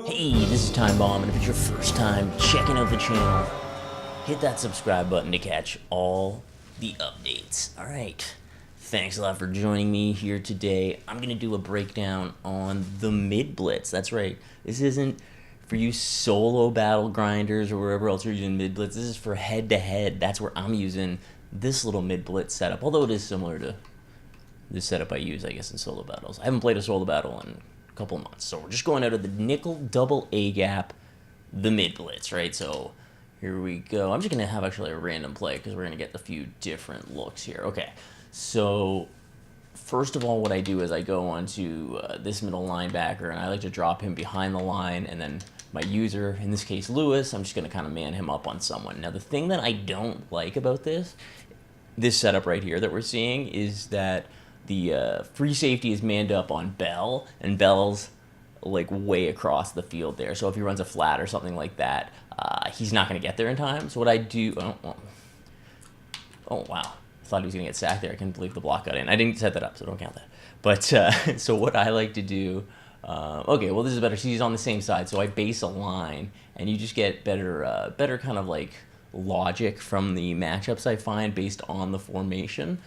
Hey, this is Time Bomb, and if it's your first time checking out the channel, hit that subscribe button to catch all the updates. Alright, thanks a lot for joining me here today. I'm going to do a breakdown on the Midblitz. That's right, this isn't for you solo battle grinders or wherever else you're using Midblitz. This is for head-to-head. That's where I'm using this little Midblitz setup, although it is similar to the setup I use, I guess, in solo battles. I haven't played a solo battle in couple of months. So we're just going out of the nickel double A gap, the Midblitz, right? So here we go. I'm just going to have actually a random play because we're going to get a few different looks here. Okay, so first of all, what I do is I go onto this middle linebacker, and I like to drop him behind the line, and then my user, in this case Lewis, I'm just going to kind of man him up on someone. Now, the thing that I don't like about this setup right here that we're seeing is that the free safety is manned up on Bell, and Bell's like way across the field there. So if he runs a flat or something like that, he's not going to get there in time. So what I do, oh wow, I thought he was going to get sacked there. I couldn't believe the block got in. I didn't set that up, so don't count that. But so what I like to do, okay, well this is better. So he's on the same side, so I base a line, and you just get better kind of like logic from the matchups I find based on the formation.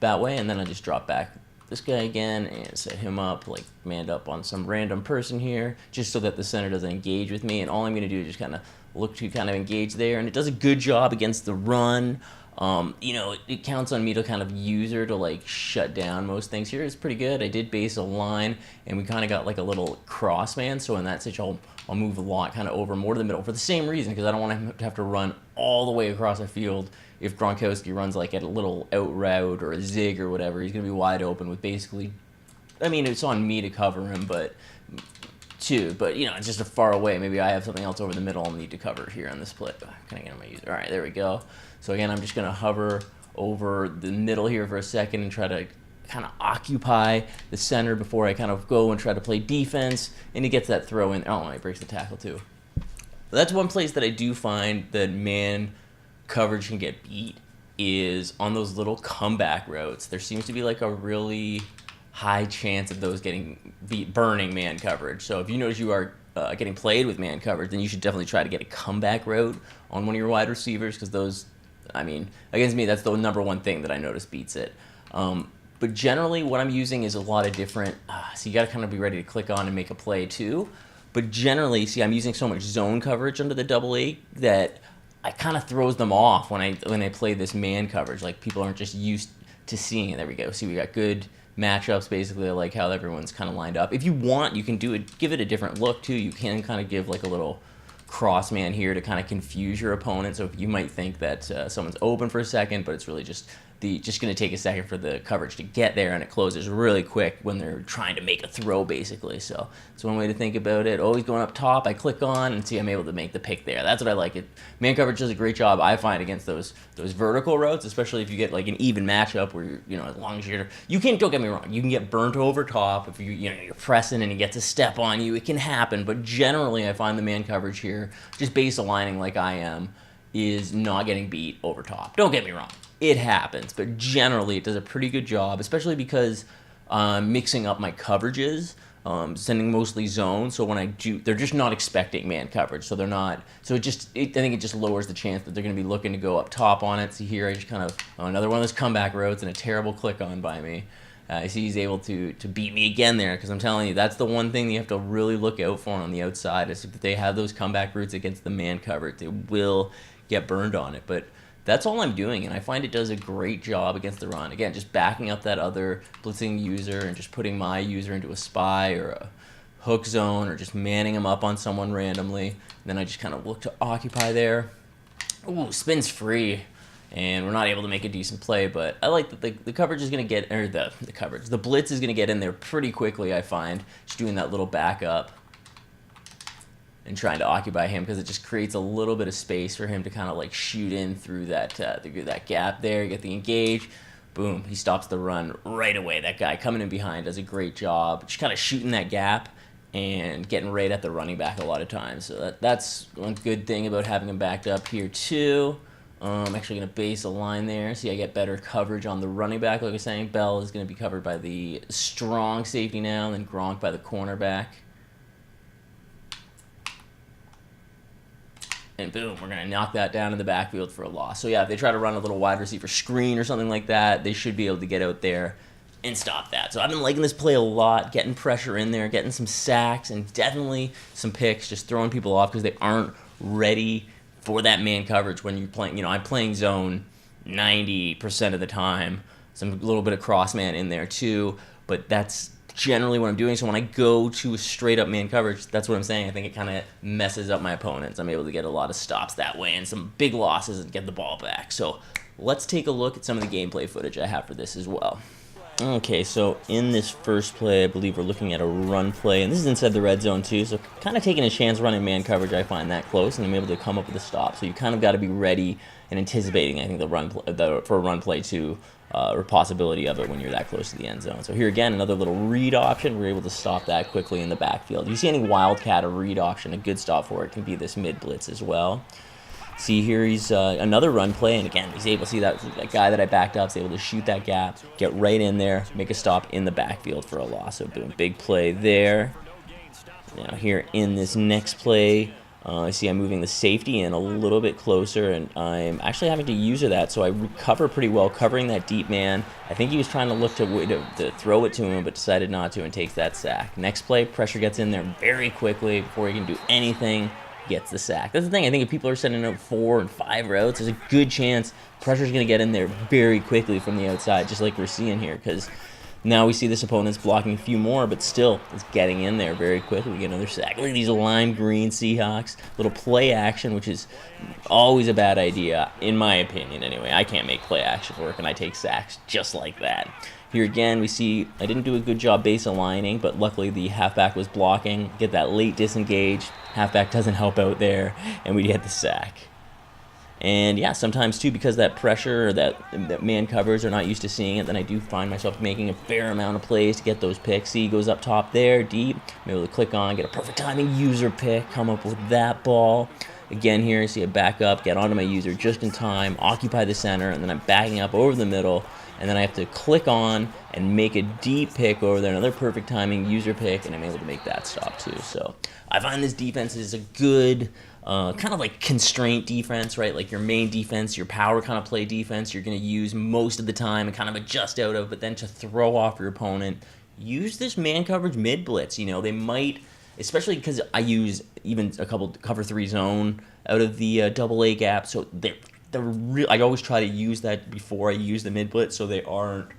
That way, and then I just drop back this guy again and set him up, like manned up on some random person here, just so that the center doesn't engage with me. And all I'm going to do is just kind of look to kind of engage there, and it does a good job against the run. You know, it counts on me to kind of use her to like shut down most things here. It's pretty good. I did base a line, and we kind of got like a little cross man, so in that situation I'll move a lot kind of over more to the middle for the same reason, because I don't want him to have to run all the way across the field. If Gronkowski runs like at a little out route or a zig or whatever, he's going to be wide open with basically, I mean, it's on me to cover him, but you know, it's just a far away. Maybe I have something else over the middle I'll need to cover here on this play. Can I get on my user? All right, there we go. So again, I'm just going to hover over the middle here for a second and try to kind of occupy the center before I kind of go and try to play defense, and he gets that throw in. Oh, he breaks the tackle too. But that's one place that I do find that man coverage can get beat is on those little comeback routes. There seems to be like a really high chance of those getting burning man coverage. So if you notice you are getting played with man coverage, then you should definitely try to get a comeback route on one of your wide receivers, because those, I mean, against me, that's the number one thing that I notice beats it. But generally what I'm using is a lot of different, so you got to kind of be ready to click on and make a play too. But generally, see, I'm using so much zone coverage under the double A that it kind of throws them off when I play this man coverage. Like, people aren't just used to seeing it. There we go. See, we got good matchups, basically. I like how everyone's kind of lined up. If you want, you can give it a different look too. You can kind of give like a little cross man here to kind of confuse your opponent. So you might think that someone's open for a second, but it's really just going to take a second for the coverage to get there, and it closes really quick when they're trying to make a throw, basically. So it's one way to think about it. Always going up top, I click on, and see, I'm able to make the pick there. That's what I like. Man coverage does a great job, I find, against those vertical routes, especially if you get like an even matchup where you know, as long as you can, don't get me wrong, you can get burnt over top if you're pressing and he gets a step on you. It can happen, but generally I find the man coverage here, just base aligning like I am, is not getting beat over top. Don't get me wrong, it happens, but generally it does a pretty good job, especially because I'm mixing up my coverages, sending mostly zone. So when I do, they're just not expecting man coverage, so they're not. So I think it just lowers the chance that they're going to be looking to go up top on it. See here, I just kind of another one of those comeback roads and a terrible click on by me. I see he's able to beat me again there, because I'm telling you, that's the one thing you have to really look out for on the outside, is if they have those comeback routes against the man coverage, they will get burned on it. But that's all I'm doing, and I find it does a great job against the run. Again, just backing up that other blitzing user and just putting my user into a spy or a hook zone, or just manning him up on someone randomly. And then I just kind of look to occupy there. Ooh, spins free, and we're not able to make a decent play, but I like that the coverage is going to get, or the blitz is going to get in there pretty quickly, I find, just doing that little backup and trying to occupy him, because it just creates a little bit of space for him to kind of like shoot in through that gap there. You get the engage, boom, he stops the run right away. That guy coming in behind does a great job, just kind of shooting that gap and getting right at the running back a lot of times. So that's one good thing about having him backed up here too. I'm actually going to base a line there. See, I get better coverage on the running back. Like I was saying, Bell is going to be covered by the strong safety now, and then Gronk by the cornerback. and boom, we're going to knock that down in the backfield for a loss. So yeah, if they try to run a little wide receiver screen or something like that, they should be able to get out there and stop that. So I've been liking this play a lot, getting pressure in there, getting some sacks, and definitely some picks, just throwing people off because they aren't ready for that man coverage when you're playing. I'm playing zone 90% of the time, some little bit of cross man in there too, but that's generally what I'm doing. So when I go to a straight up man coverage, that's what I'm saying. I think it kind of messes up my opponents. I'm able to get a lot of stops that way and some big losses and get the ball back. So let's take a look at some of the gameplay footage I have for this as well. Okay, so in this first play, I believe we're looking at a run play, and this is inside the red zone too, so kind of taking a chance running man coverage, I find that close, and I'm able to come up with a stop. So you kind of got to be ready and anticipating, I think, for a run play too, or possibility of it when you're that close to the end zone. So here again, another little read option. We're able to stop that quickly in the backfield. If you see any wildcat or read option, a good stop for it can be this mid blitz as well. See here, he's another run play, and again, he's able to see that guy that I backed up is able to shoot that gap, get right in there, make a stop in the backfield for a loss. So boom, big play there. Now here in this next play, I see I'm moving the safety in a little bit closer, and I'm actually having to user that, so I recover pretty well, covering that deep man. I think he was trying to look to throw it to him, but decided not to and takes that sack. Next play, pressure gets in there very quickly before he can do anything. Gets the sack. That's the thing. I think if people are sending out 4 and 5 routes, there's a good chance pressure's going to get in there very quickly from the outside, just like we're seeing here, because now we see this opponent's blocking a few more, but still it's getting in there very quickly. We get another sack. Look at these lime green Seahawks. Little play action, which is always a bad idea, in my opinion anyway. I can't make play action work, and I take sacks just like that. Here again, we see I didn't do a good job base aligning, but luckily the halfback was blocking. Get that late disengage. Halfback doesn't help out there, and we get the sack. And yeah, sometimes too, because that pressure or that man covers are not used to seeing it, then I do find myself making a fair amount of plays to get those picks. See, he goes up top there, deep. I'm able to click on, get a perfect timing user pick, come up with that ball. Again here, see a back up, get onto my user just in time, occupy the center, and then I'm backing up over the middle, and then I have to click on and make a deep pick over there, another perfect timing user pick, and I'm able to make that stop too. So I find this defense is a good kind of like constraint defense, right? Like your main defense, your power kind of play defense, you're going to use most of the time and kind of adjust out of, but then to throw off your opponent, use this man coverage mid blitz. They might, especially because I use even a couple cover 3 zone out of the double A gap, so I always try to use that before I use the mid blitz, so they aren't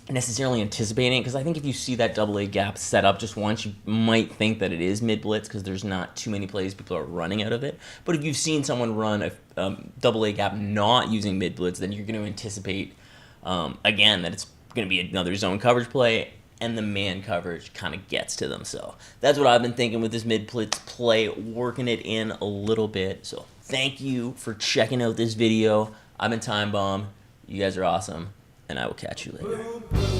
necessarily anticipating it, because I think if you see that double A gap set up just once, you might think that it is mid blitz because there's not too many plays people are running out of it. But if you've seen someone run a double A gap not using mid blitz, then you're going to anticipate again that it's going to be another zone coverage play, and the man coverage kind of gets to them. So that's what I've been thinking with this mid blitz play, working it in a little bit. So thank you for checking out this video. I've been Time Bomb. You guys are awesome, and I will catch you later.